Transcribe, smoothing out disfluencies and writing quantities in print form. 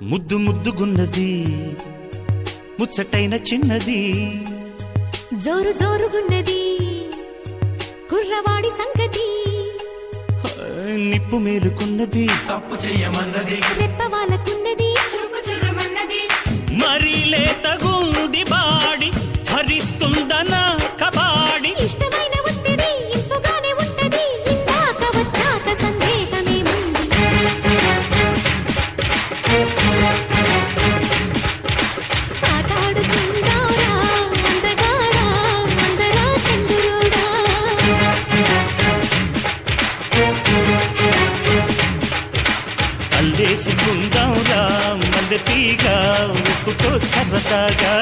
ముద్దు ముద్దుగున్నది ముచ్చటైన చిన్నది జోరు జోరుగున్నది కుర్రవాడి సంగతి నిప్పు మేలుకున్నది తప్పు చెయ్యమన్నది రెప్ప వాళ్ళకున్నది చూపు చుర్రమన్నది మరీ లేతగుంది బాడి భరిస్తుందనా కబాడి ఇష్టమైన ఒత్తిడి ఇంపుగానే ఉంటది ఇందాక వచ్చాక సందేహమేముంది ఆటాడుకుందారా అందగాడా అందరా చంద్రుడా అల్లేసుకుందాంరా మల్లె తీగ ఉప్పుతో సరదాగా